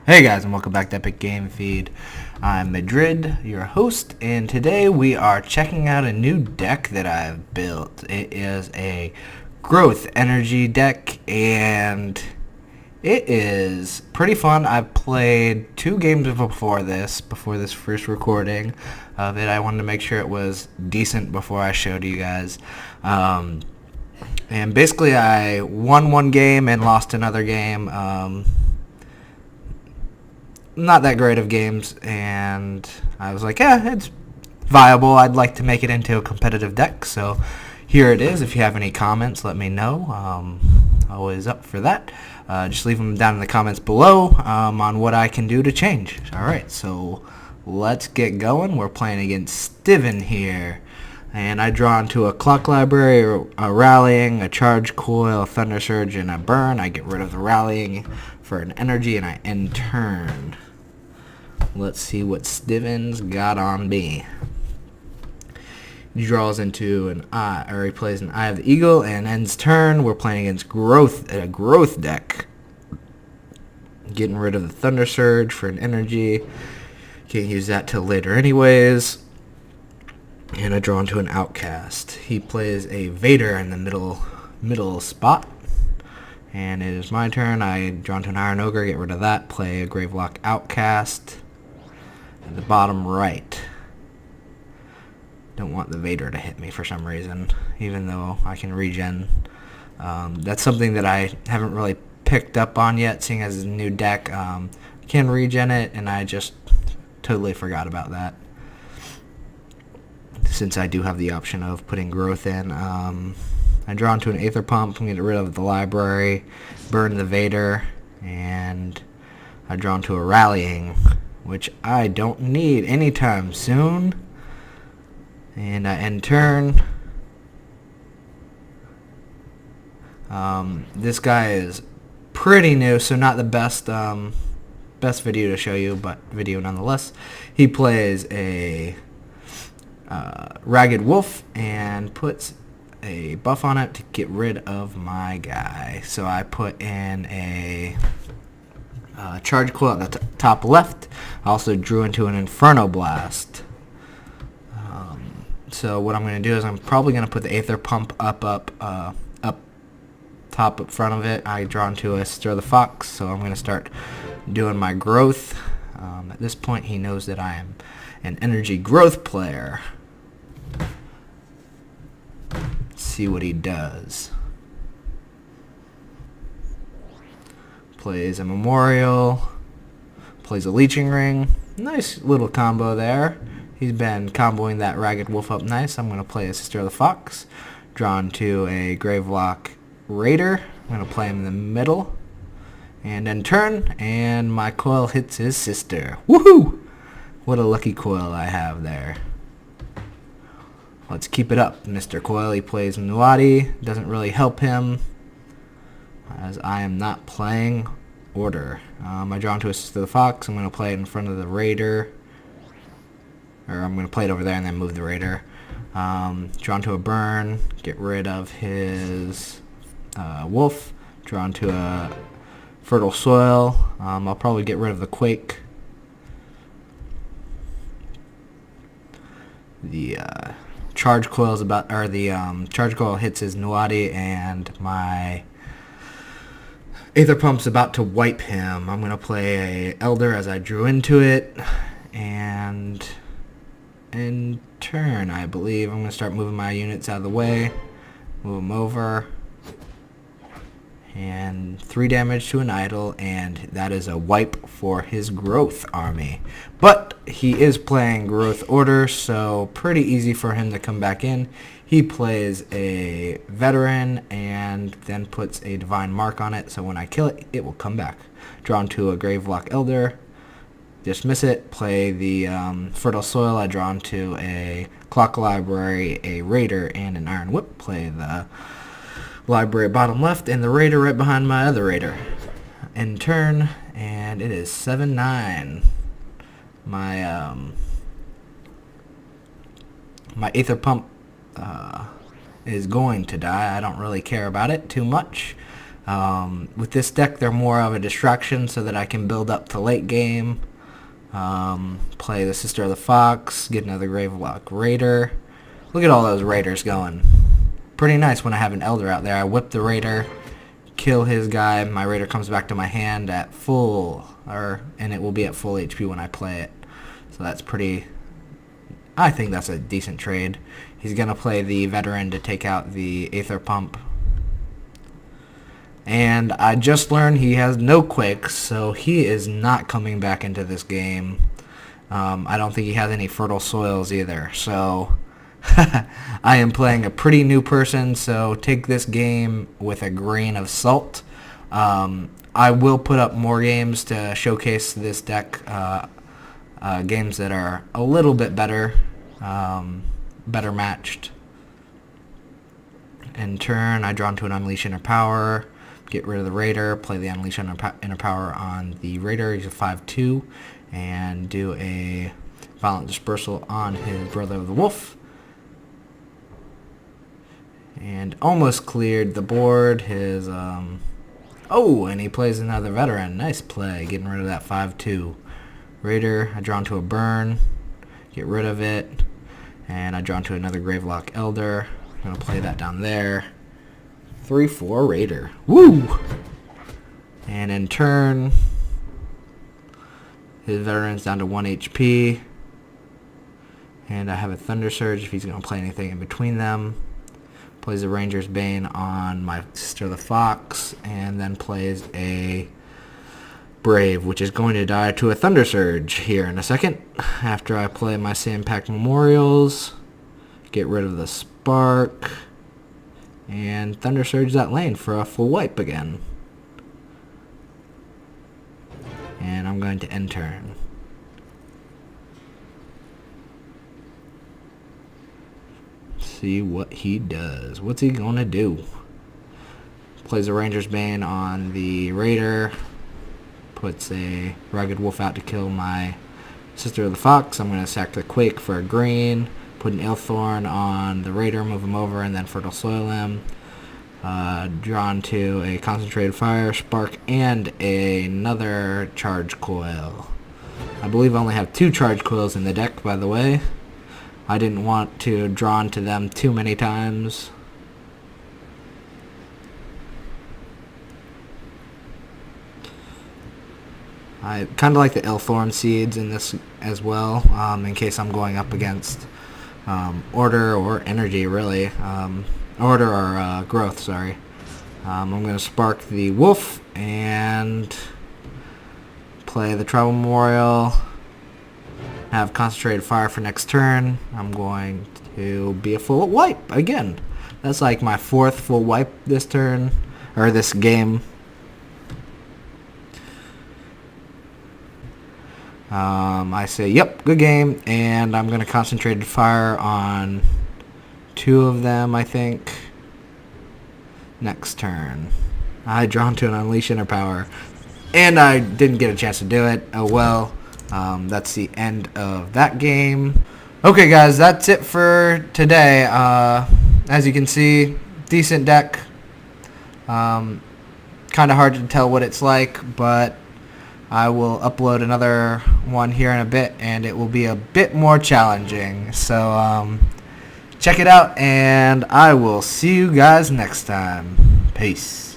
Hey guys, and welcome back to Epic Game Feed. I'm Madrid, your host, and today we are checking out a new deck that I've built. It is a growth energy deck, and it is pretty fun. I've played 2 games before this first recording of it. I wanted to make sure it was decent before I showed you guys. And basically I won one game and lost another game. Not that great of games, and I was like, yeah, it's viable. I'd like to make it into a competitive deck, so here it is. If you have any comments, let me know. Always up for that. Just leave them down in the comments below on what I can do to change. Alright, so let's get going. We're playing against Steven here. And I draw into a clock library, a rallying, a charge coil, a thunder surge, and a burn. I get rid of the rallying for an energy, and I end turn. Let's see what Steven's got on me. He draws into an eye, or he plays an Eye of the Eagle and ends turn. We're playing against a growth deck. Getting rid of the Thunder Surge for an energy. Can't use that till later anyways. And I draw into an Outcast. He plays a Vader in the middle spot. And it is my turn. I draw into an Iron Ogre, get rid of that, play a Gravelock Outcast. At the bottom right. Don't want the Vader to hit me for some reason, even though I can regen. That's something that I haven't really picked up on yet, seeing as a new deck. Can regen it, and I just totally forgot about that. Since I do have the option of putting growth in. I draw into an Aether Pump, I'm going to get rid of the library, burn the Vader, and I draw into a Rallying, which I don't need anytime soon. And I end turn. This guy is pretty new, so not the best video to show you, but video nonetheless. He plays a Ragged Wolf and puts a buff on it to get rid of my guy. So I put in a charge coil at the top left. I also drew into an Inferno Blast. So what I'm going to do is I'm probably going to put the Aether Pump up top up front of it. I draw into a Stir the Fox, so I'm going to start doing my growth. At this point he knows that I am an energy growth player. Let's see what he does. Plays a Memorial, plays a Leeching Ring. Nice little combo there. He's been comboing that Ragged Wolf up nice. I'm going to play a Sister of the Fox. Drawn to a Gravelock Raider. I'm going to play him in the middle. And then turn, and my coil hits his sister. Woohoo! What a lucky coil I have there. Let's keep it up. Mr. Coil, he plays Nuati. Doesn't really help him, as I am not playing Order. I draw into a Sister of the Fox. I'm going to play it in front of the Raider. Or I'm going to play it over there and then move the Raider. Drawn to a Burn. Get rid of his Wolf. Drawn to a Fertile Soil. I'll probably get rid of the Quake. The charge coil is charge coil hits his Nuati, and my Aether Pump's about to wipe him. I'm going to play a Elder as I drew into it, and in turn, I believe, I'm going to start moving my units out of the way, move them over, and 3 damage to an idol, and that is a wipe for his growth army. But he is playing growth order, so pretty easy for him to come back in. He plays a veteran and then puts a divine mark on it, so when I kill it, it will come back. Drawn to a Gravelock Elder, dismiss it, play the Fertile Soil. I draw into a Clock Library, a Raider, and an Iron Whip. Play the Library bottom left and the Raider right behind my other Raider. End turn, and it is 7-9. My my Aether Pump is going to die. I don't really care about it too much. With this deck, they're more of a distraction so that I can build up to late game. Play the Sister of the Fox, get another Gravelock Raider. Look at all those Raiders going. Pretty nice when I have an Elder out there. I whip the Raider, kill his guy, my Raider comes back to my hand at full, and it will be at full HP when I play it. So that's pretty, I think that's a decent trade. He's going to play the Veteran to take out the Aether Pump. And I just learned he has no Quakes, so he is not coming back into this game. I don't think he has any Fertile Soils either, so I am playing a pretty new person, so take this game with a grain of salt. I will put up more games to showcase this deck, games that are a little bit better, better matched. In turn, I draw into an Unleash Inner Power, get rid of the Raider, play the Unleash Inner Power on the Raider, he's a 5/2, and do a Violent Dispersal on his Brother of the Wolf. And almost cleared the board. His oh, and he plays another Veteran. Nice play, getting rid of that 5/2 Raider. I draw into a Burn, get rid of it, and I draw into another Gravelock Elder. I'm gonna play that down there. 3/4 Raider. Woo! And in turn, his Veteran's down to 1 HP, and I have a Thunder Surge if he's gonna play anything in between them. Plays a Ranger's Bane on my Sister the Fox, and then plays a Brave, which is going to die to a Thunder Surge here in a second. After I play my Sandpack Memorials, get rid of the Spark, and Thunder Surge that lane for a full wipe again. And I'm going to end turn. See what he does. What's he gonna do? Plays a Ranger's Bane on the Raider. Puts a Rugged Wolf out to kill my Sister of the Fox. I'm gonna sack the Quake for a green. Put an Ilthorn on the Raider, move him over, and then Fertile Soil him. Drawn to a Concentrated Fire, Spark, and another Charge Coil. I believe I only have 2 Charge Coils in the deck, by the way. I didn't want to draw into them too many times. I kind of like the Ilthorn Seeds in this as well, in case I'm going up against Order or Energy, really. Order or Growth, sorry. I'm going to Spark the Wolf and play the Tribal Memorial. Have Concentrated Fire for next turn. I'm going to be a full wipe again. That's like my 4th full wipe this turn, or this game. I say, yep, good game, and I'm going to Concentrated Fire on 2 of them, I think. Next turn. I draw into an Unleash Inner Power, and I didn't get a chance to do it. Oh well. That's the end of that game. Okay, guys, that's it for today. As you can see, decent deck. Kind of hard to tell what it's like, but I will upload another one here in a bit, and it will be a bit more challenging. So, check it out, and I will see you guys next time. Peace.